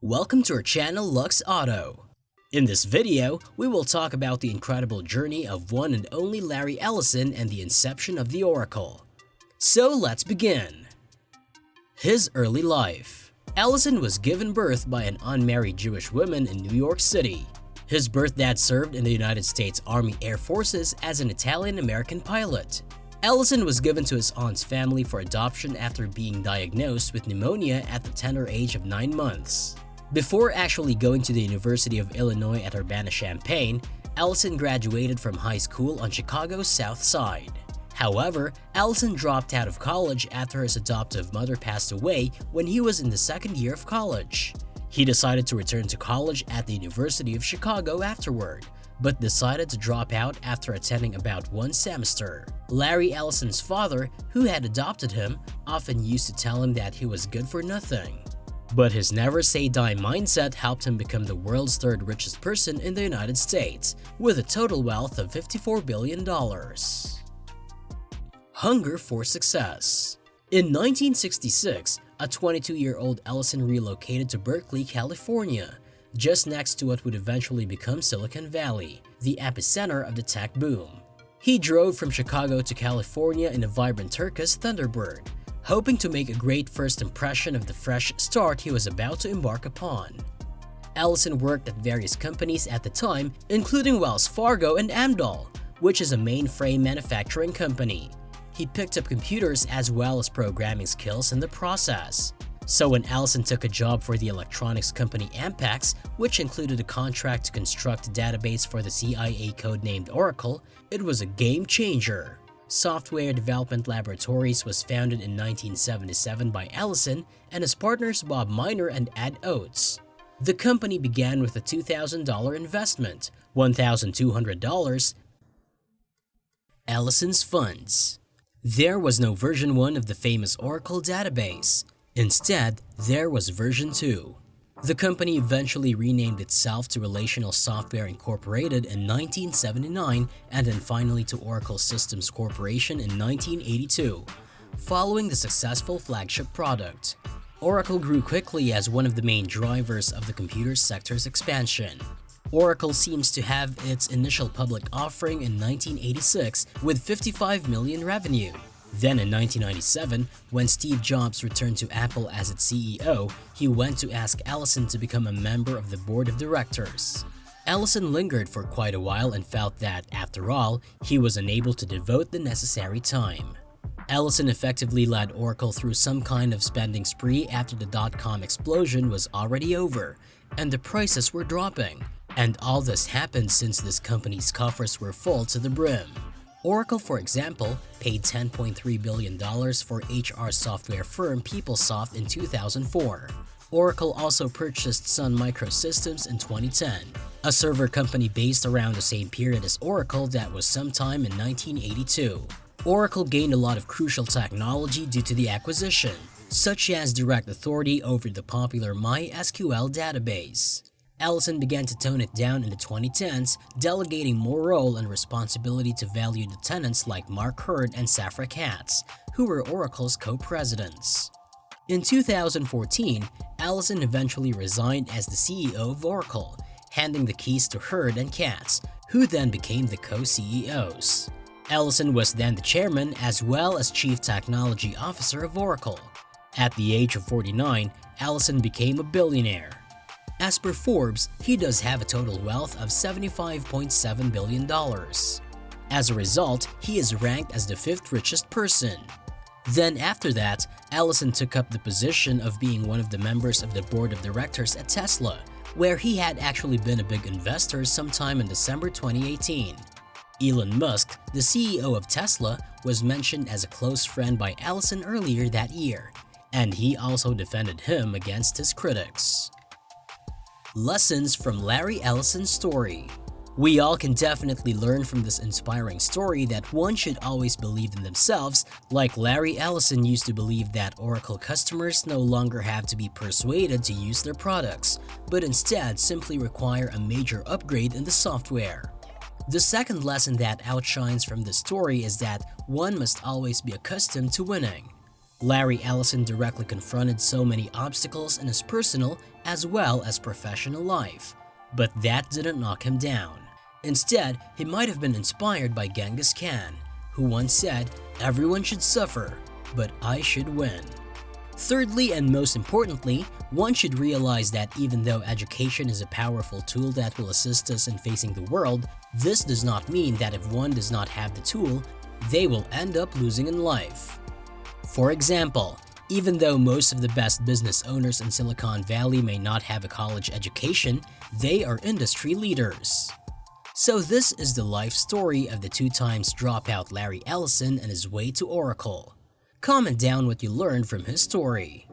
Welcome to our channel Lux Auto. In this video, we will talk about the incredible journey of one and only Larry Ellison and the inception of the Oracle. So let's begin. His early life. Ellison was given birth by an unmarried Jewish woman in New York City. His birth dad served in the United States Army Air Forces as an Italian-American pilot. Ellison was given to his aunt's family for adoption after being diagnosed with pneumonia at the tender age of 9 months. Before actually going to the University of Illinois at Urbana-Champaign, Ellison graduated from high school on Chicago's South Side. However, Ellison dropped out of college after his adoptive mother passed away when he was in the second year of college. He decided to return to college at the University of Chicago afterward, but decided to drop out after attending about one semester. Larry Ellison's father, who had adopted him, often used to tell him that he was good for nothing. But his never-say-die mindset helped him become the world's third richest person in the United States, with a total wealth of $54 billion. Hunger for success. In 1966, a 22-year-old Ellison relocated to Berkeley, California, just next to what would eventually become Silicon Valley, the epicenter of the tech boom. He drove from Chicago to California in a vibrant Turkish Thunderbird, hoping to make a great first impression of the fresh start he was about to embark upon. Ellison worked at various companies at the time, including Wells Fargo and Amdahl, which is a mainframe manufacturing company. He picked up computers as well as programming skills in the process. So when Ellison took a job for the electronics company Ampex, which included a contract to construct a database for the CIA codenamed Oracle, it was a game changer. Software Development Laboratories was founded in 1977 by Ellison and his partners Bob Miner and Ed Oates. The company began with a $2,000 investment, $1,200. Ellison's funds. There was no version 1 of the famous Oracle database. Instead, there was version 2. The company eventually renamed itself to Relational Software Incorporated in 1979 and then finally to Oracle Systems Corporation in 1982, following the successful flagship product. Oracle grew quickly as one of the main drivers of the computer sector's expansion. Oracle seems to have its initial public offering in 1986 with $55 million revenue. Then in 1997, when Steve Jobs returned to Apple as its CEO, he went to ask Ellison to become a member of the board of directors. Ellison lingered for quite a while and felt that, after all, he was unable to devote the necessary time. Ellison effectively led Oracle through some kind of spending spree after the dot-com explosion was already over, and the prices were dropping. And all this happened since this company's coffers were full to the brim. Oracle, for example, paid $10.3 billion for HR software firm PeopleSoft in 2004. Oracle also purchased Sun Microsystems in 2010, a server company based around the same period as Oracle that was sometime in 1982. Oracle gained a lot of crucial technology due to the acquisition, such as direct authority over the popular MySQL database. Ellison began to tone it down in the 2010s, delegating more role and responsibility to valued lieutenants like Mark Hurd and Safra Katz, who were Oracle's co-presidents. In 2014, Ellison eventually resigned as the CEO of Oracle, handing the keys to Hurd and Katz, who then became the co-CEOs. Ellison was then the chairman as well as chief technology officer of Oracle. At the age of 49, Ellison became a billionaire. As per Forbes, he does have a total wealth of $75.7 billion. As a result, he is ranked as the 5th richest person. Then after that, Ellison took up the position of being one of the members of the board of directors at Tesla, where he had actually been a big investor sometime in December 2018. Elon Musk, the CEO of Tesla, was mentioned as a close friend by Ellison earlier that year, and he also defended him against his critics. Lessons from Larry Ellison's story. We all can definitely learn from this inspiring story that one should always believe in themselves, like Larry Ellison used to believe that Oracle customers no longer have to be persuaded to use their products, but instead simply require a major upgrade in the software. The second lesson that outshines from this story is that one must always be accustomed to winning. Larry Ellison directly confronted so many obstacles in his personal as well as professional life, but that didn't knock him down. Instead, he might have been inspired by Genghis Khan, who once said, "Everyone should suffer, but I should win." Thirdly, and most importantly, one should realize that even though education is a powerful tool that will assist us in facing the world, this does not mean that if one does not have the tool, they will end up losing in life. For example, even though most of the best business owners in Silicon Valley may not have a college education, they are industry leaders. So this is the life story of the 2-times dropout Larry Ellison and his way to Oracle. Comment down what you learned from his story.